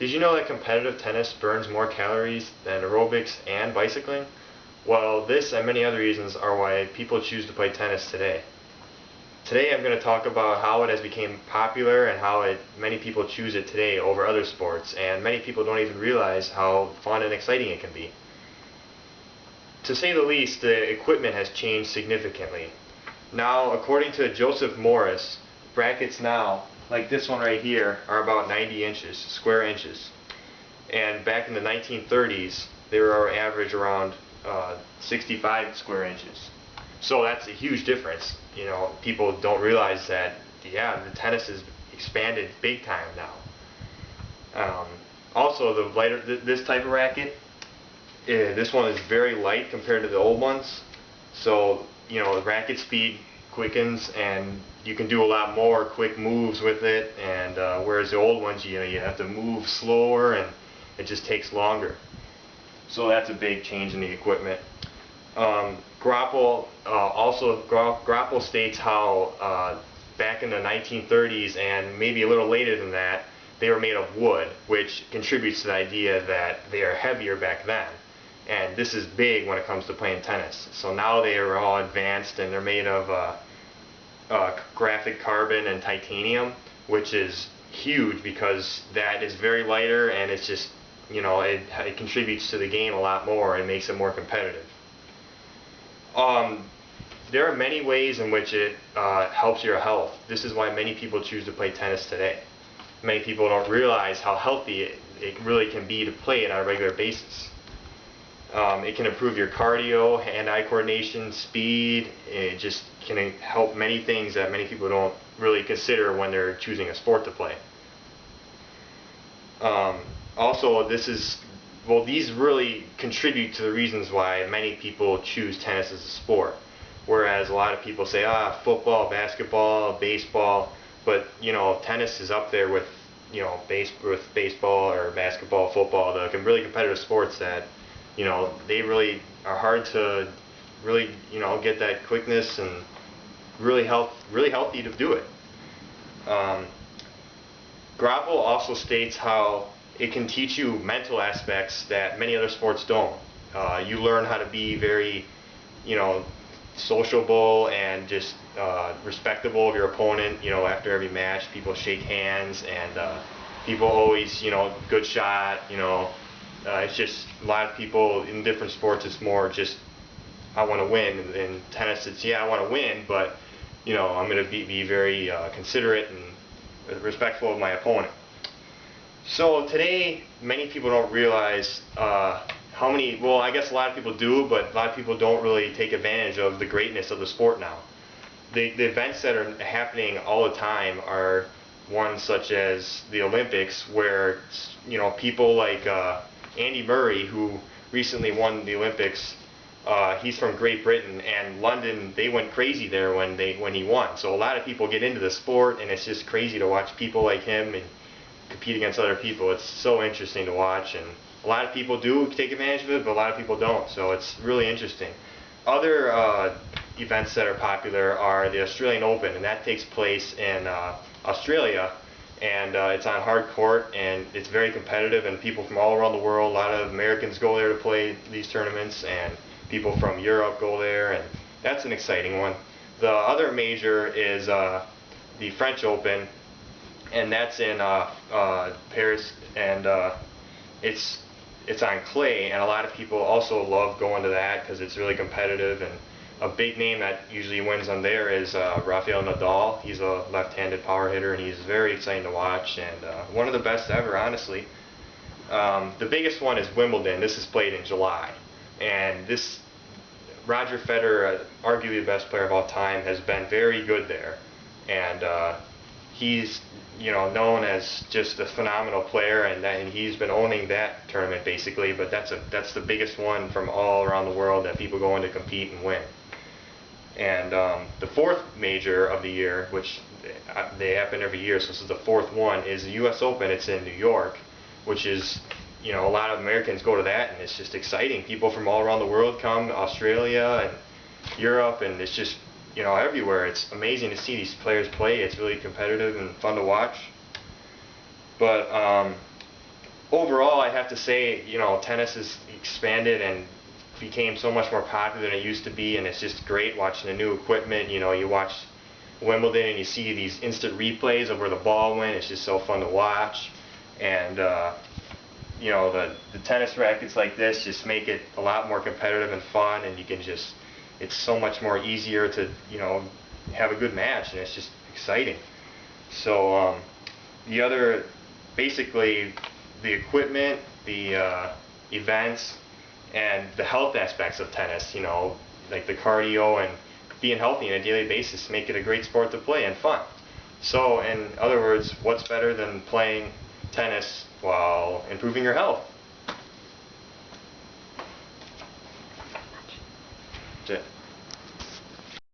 Did you know that competitive tennis burns more calories than aerobics and bicycling? Well, this and many other reasons are why people choose to play tennis today. Today I'm going to talk about how it has become popular and how many people choose it today over other sports, and many people don't even realize how fun and exciting it can be. To say the least, the equipment has changed significantly. Now, according to Joseph Morris, brackets now, like this one right here, are about 90 inches, square inches. And back in the 1930s, they were average around 65 square inches. So that's a huge difference. You know, people don't realize that, yeah, the tennis has expanded big time now. Also, the lighter, this type of racket, this one is very light compared to the old ones. So, you know, the racket speed quickens and you can do a lot more quick moves with it, and whereas the old ones, you have to move slower and it just takes longer. So that's a big change in the equipment. Grapple Grapple states how back in the 1930s and maybe a little later than that, they were made of wood, which contributes to the idea that they are heavier back then. And this is big when it comes to playing tennis. So now they are all advanced and they're made of graphic carbon and titanium, which is huge because that is very lighter, and it's just, it contributes to the game a lot more and makes it more competitive. There are many ways in which it helps your health. This is why many people choose to play tennis today. Many people don't realize how healthy it really can be to play it on a regular basis. It can improve your cardio, hand-eye coordination, speed. It just can help many things that many people don't really consider when they're choosing a sport to play. Also, these really contribute to the reasons why many people choose tennis as a sport. Whereas a lot of people say, football, basketball, baseball, but tennis is up there with baseball or basketball, football, the really competitive sports that they really are hard to really get that quickness and really healthy to do it. Grapple also states how it can teach you mental aspects that many other sports don't. You learn how to be very sociable and just respectable of your opponent. After every match, people shake hands and people always good shot. It's just a lot of people in different sports, it's more just I want to win. In tennis, it's I want to win, but I'm going to be very considerate and respectful of my opponent. So today, many people don't realize how many. Well, I guess a lot of people do, but a lot of people don't really take advantage of the greatness of the sport now. The events that are happening all the time are ones such as the Olympics, where people like Andy Murray, who recently won the Olympics. He's from Great Britain, and London, they went crazy there when he won. So a lot of people get into the sport, and it's just crazy to watch people like him and compete against other people. It's so interesting to watch, and a lot of people do take advantage of it, but a lot of people don't. So it's really interesting. Other events that are popular are the Australian Open, and that takes place in Australia. And it's on hard court, and it's very competitive, and people from all around the world, a lot of Americans go there to play these tournaments, and people from Europe go there, and that's an exciting one. The other major is the French Open, and that's in Paris, and it's on clay, and a lot of people also love going to that because it's really competitive. And a big name that usually wins on there is Rafael Nadal. He's a left-handed power hitter, and he's very exciting to watch, and one of the best ever, honestly. The biggest one is Wimbledon. This is played in July, and Roger Federer, arguably the best player of all time, has been very good there, and he's known as just a phenomenal player, and he's been owning that tournament basically. But that's the biggest one from all around the world that people go in to compete and win. And the fourth major of the year, which they happen every year, so this is the fourth one, is the U.S. Open. It's in New York, which is, a lot of Americans go to that, and it's just exciting. People from all around the world come, Australia and Europe, and it's just, everywhere. It's amazing to see these players play. It's really competitive and fun to watch. But overall, I have to say, you know, tennis has expanded and became so much more popular than it used to be, and it's just great watching the new equipment. You know, you watch Wimbledon and you see these instant replays of where the ball went. It's just so fun to watch. And you know, the tennis rackets like this just make it a lot more competitive and fun, and you can just, it's so much more easier to, you know, have a good match, and it's just exciting. So the other, basically, the equipment, the events, and the health aspects of tennis, you know, like the cardio and being healthy on a daily basis make it a great sport to play and fun. So in other words, what's better than playing tennis while improving your health?